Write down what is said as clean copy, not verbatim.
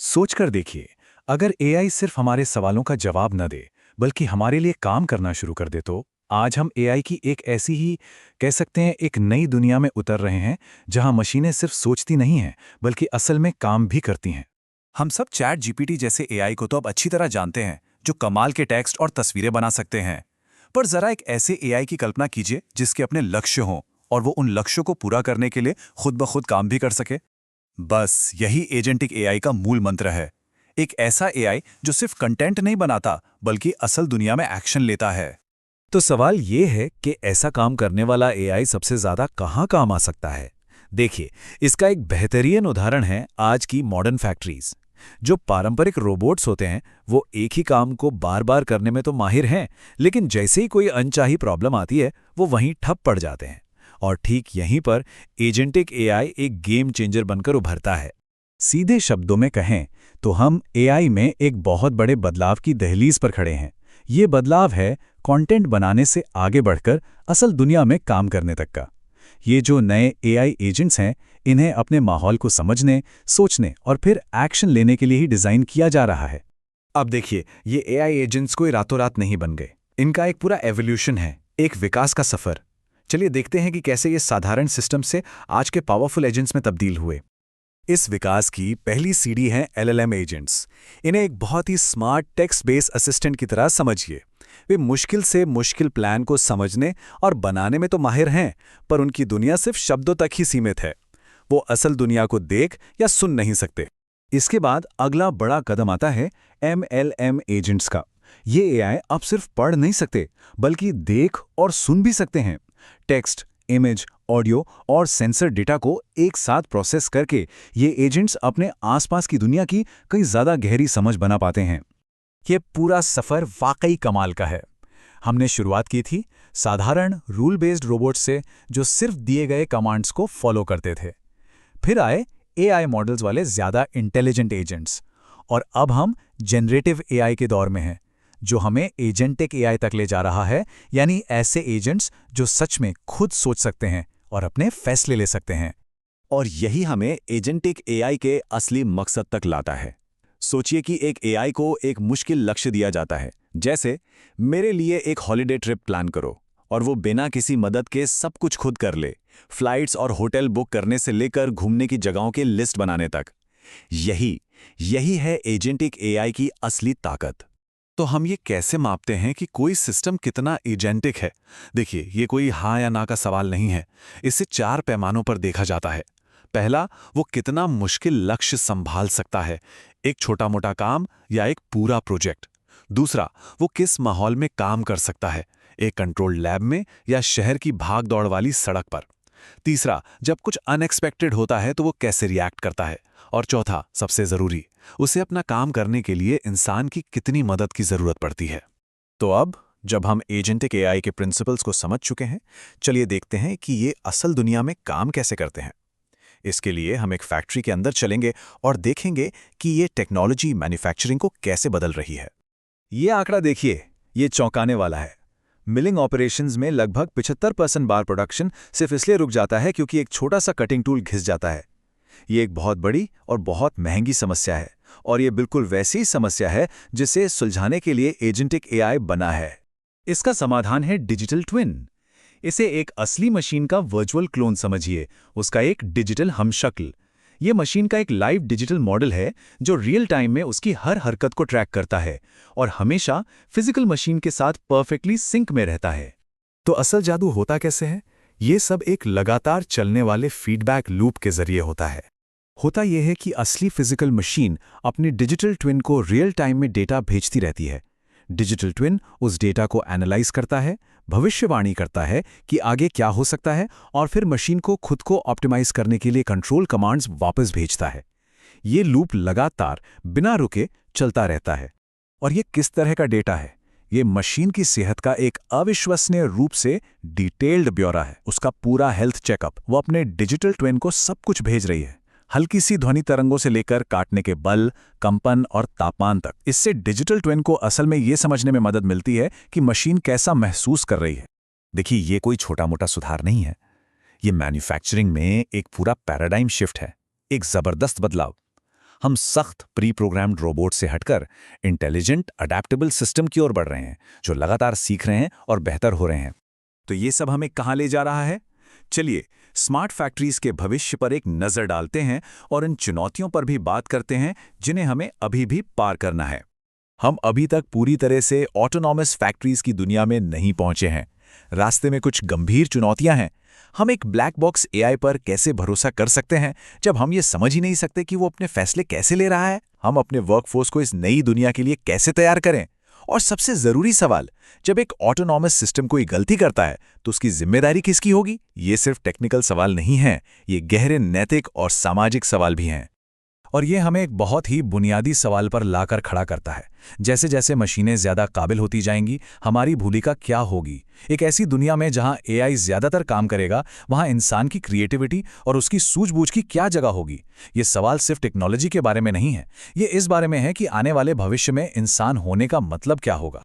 सोचकर देखिए, अगर एआई सिर्फ हमारे सवालों का जवाब न दे, बल्कि हमारे लिए काम करना शुरू कर दे तो आज हम एआई की एक ऐसी ही कह सकते हैं एक नई दुनिया में उतर रहे हैं, जहां मशीनें सिर्फ सोचती नहीं हैं, बल्कि असल में काम भी करती हैं। हम सब चैट जीपीटी जैसे एआई को तो अब अच्छी तरह जानते हैं, जो कमाल के टेक्स्ट और तस्वीरें बना सकते हैं। पर जरा एक ऐसे एआई की कल्पना कीजिए जिसके अपने लक्ष्य हों और वो उन लक्ष्यों को पूरा करने के लिए खुद ब खुद काम भी कर सके। बस यही एजेंटिक एआई का मूल मंत्र है। एक ऐसा एआई जो सिर्फ कंटेंट नहीं बनाता, बल्कि असल दुनिया में एक्शन लेता है। तो सवाल ये है कि ऐसा काम करने वाला एआई सबसे ज्यादा कहाँ काम आ सकता है। देखिए, इसका एक बेहतरीन उदाहरण है आज की मॉडर्न फैक्ट्रीज। जो पारंपरिक रोबोट्स होते हैं वो एक ही काम को बार बार करने में तो माहिर हैं, लेकिन जैसे ही कोई अनचाही प्रॉब्लम आती है वो वहीं ठप पड़ जाते हैं। और ठीक यहीं पर एजेंटिक एआई एक गेम चेंजर बनकर उभरता है। सीधे शब्दों में कहें तो हम एआई में एक बहुत बड़े बदलाव की दहलीज पर खड़े हैं। ये बदलाव है कंटेंट बनाने से आगे बढ़कर असल दुनिया में काम करने तक का। ये जो नए एआई एजेंट्स हैं, इन्हें अपने माहौल को समझने, सोचने और फिर एक्शन लेने के लिए ही डिज़ाइन किया जा रहा है। अब देखिए, ये एआई एजेंट्स कोई रातों रात नहीं बन गए। इनका एक पूरा एवोल्यूशन है, एक विकास का सफर। चलिए देखते हैं कि कैसे ये साधारण सिस्टम से आज के पावरफुल एजेंट्स में तब्दील हुए। इस विकास की पहली सीढ़ी है एलएलएम एजेंट्स। इन्हें एक बहुत ही स्मार्ट टेक्स्ट बेस्ड असिस्टेंट की तरह समझिए। वे मुश्किल से मुश्किल प्लान को समझने और बनाने में तो माहिर हैं, पर उनकी दुनिया सिर्फ शब्दों तक ही सीमित है। वो असल दुनिया को देख या सुन नहीं सकते। इसके बाद अगला बड़ा कदम आता है एमएलएम एजेंट्स का। ये एआई अब सिर्फ पढ़ नहीं सकते, बल्कि देख और सुन भी सकते हैं। टेक्स्ट, इमेज, ऑडियो और सेंसर डेटा को एक साथ प्रोसेस करके ये एजेंट्स अपने आसपास की दुनिया की कई ज़्यादा गहरी समझ बना पाते हैं। ये पूरा सफ़र वाकई कमाल का है। हमने शुरुआत की थी साधारण रूल बेस्ड रोबोट से, जो सिर्फ दिए गए कमांड्स को फॉलो करते थे। फिर आए एआई मॉडल्स वाले ज़्यादा इंटेलिजेंट एजेंट्स, और अब हम जनरेटिव एआई के दौर में हैं, जो हमें एजेंटिक एआई तक ले जा रहा है, यानी ऐसे एजेंट्स जो सच में खुद सोच सकते हैं और अपने फैसले ले सकते हैं। और यही हमें एजेंटिक एआई के असली मकसद तक लाता है। सोचिए कि एक एआई को एक मुश्किल लक्ष्य दिया जाता है, जैसे मेरे लिए एक हॉलिडे ट्रिप प्लान करो, और वो बिना किसी मदद के सब कुछ खुद कर ले, फ्लाइट्स और होटल बुक करने से लेकर घूमने की जगहों की लिस्ट बनाने तक। यही है एजेंटिक एआई की असली ताकत। तो हम ये कैसे मापते हैं कि कोई सिस्टम कितना एजेंटिक है? देखिए, ये कोई हाँ या ना का सवाल नहीं है। इसे 4 पैमानों पर देखा जाता है। पहला, वो कितना मुश्किल लक्ष्य संभाल सकता है, एक छोटा मोटा काम या एक पूरा प्रोजेक्ट। दूसरा, वो किस माहौल में काम कर सकता है, एक कंट्रोल्ड लैब में या शहर की भाग दौड़ वाली सड़क पर। तीसरा, जब कुछ अनएक्सपेक्टेड होता है तो वो कैसे रिएक्ट करता है। और चौथा, सबसे जरूरी, उसे अपना काम करने के लिए इंसान की कितनी मदद की जरूरत पड़ती है। तो अब जब हम एजेंटिक एआई के प्रिंसिपल्स को समझ चुके हैं, चलिए देखते हैं कि ये असल दुनिया में काम कैसे करते हैं। इसके लिए हम एक फैक्ट्री के अंदर चलेंगे और देखेंगे कि ये टेक्नोलॉजी मैन्युफैक्चरिंग को कैसे बदल रही है। ये आंकड़ा देखिए, ये चौंकाने वाला है। मिलिंग ऑपरेशंस में लगभग 75% बार प्रोडक्शन सिर्फ इसलिए रुक जाता है क्योंकि एक छोटा सा कटिंग टूल घिस जाता है। ये एक बहुत बड़ी और बहुत महंगी समस्या है, और ये बिल्कुल वैसी ही समस्या है जिसे सुलझाने के लिए एजेंटिक एआई बना है। इसका समाधान है डिजिटल ट्विन। इसे एक असली मशीन का वर्चुअल क्लोन समझिए, उसका एक डिजिटल हमशक्ल। ये मशीन का एक लाइव डिजिटल मॉडल है जो रियल टाइम में उसकी हर हरकत को ट्रैक करता है और हमेशा फिजिकल मशीन के साथ परफेक्टली सिंक में रहता है। तो असल जादू होता कैसे है? ये सब एक लगातार चलने वाले फीडबैक लूप के जरिए होता है। होता यह है कि असली फिजिकल मशीन अपनी डिजिटल ट्विन को रियल टाइम में डेटा भेजती रहती है। डिजिटल ट्विन उस डेटा को एनालाइज करता है, भविष्यवाणी करता है कि आगे क्या हो सकता है, और फिर मशीन को खुद को ऑप्टिमाइज करने के लिए कंट्रोल कमांड्स वापस भेजता है। ये लूप लगातार बिना रुके चलता रहता है। और ये किस तरह का डेटा है? ये मशीन की सेहत का एक अविश्वसनीय रूप से डिटेल्ड ब्यौरा है। उसका पूरा हेल्थ चेकअप वो अपने डिजिटल ट्विन को सब कुछ भेज रही है, हल्की सी ध्वनि तरंगों से लेकर काटने के बल, कंपन और तापमान तक। इससे डिजिटल ट्विन को असल में ये समझने में मदद मिलती है कि मशीन कैसा महसूस कर रही है। देखिए, ये कोई छोटा मोटा सुधार नहीं है। ये मैन्युफैक्चरिंग में एक पूरा पैराडाइम शिफ्ट है, एक जबरदस्त बदलाव। हम सख्त प्री प्रोग्राम्ड रोबोट से हटकर इंटेलिजेंट अडेप्टेबल सिस्टम की ओर बढ़ रहे हैं, जो लगातार सीख रहे हैं और बेहतर हो रहे हैं। तो ये सब हमें कहाँ ले जा रहा है? चलिए स्मार्ट फैक्ट्रीज के भविष्य पर एक नज़र डालते हैं और इन चुनौतियों पर भी बात करते हैं जिन्हें हमें अभी भी पार करना है। हम अभी तक पूरी तरह से ऑटोनॉमस फैक्ट्रीज की दुनिया में नहीं पहुंचे हैं। रास्ते में कुछ गंभीर चुनौतियां हैं। हम एक ब्लैक बॉक्स एआई पर कैसे भरोसा कर सकते हैं जब हम ये समझ ही नहीं सकते कि वो अपने फैसले कैसे ले रहा है? हम अपने वर्कफोर्स को इस नई दुनिया के लिए कैसे तैयार करें? और सबसे जरूरी सवाल, जब एक ऑटोनॉमस सिस्टम कोई गलती करता है तो उसकी जिम्मेदारी किसकी होगी? ये सिर्फ टेक्निकल सवाल नहीं हैं, ये गहरे नैतिक और सामाजिक सवाल भी हैं। और ये हमें एक बहुत ही बुनियादी सवाल पर लाकर खड़ा करता है। जैसे जैसे मशीनें ज़्यादा काबिल होती जाएंगी, हमारी भूमिका क्या होगी? एक ऐसी दुनिया में जहां एआई ज़्यादातर काम करेगा, वहां इंसान की क्रिएटिविटी और उसकी सूझबूझ की क्या जगह होगी? ये सवाल सिर्फ टेक्नोलॉजी के बारे में नहीं है, ये इस बारे में है कि आने वाले भविष्य में इंसान होने का मतलब क्या होगा।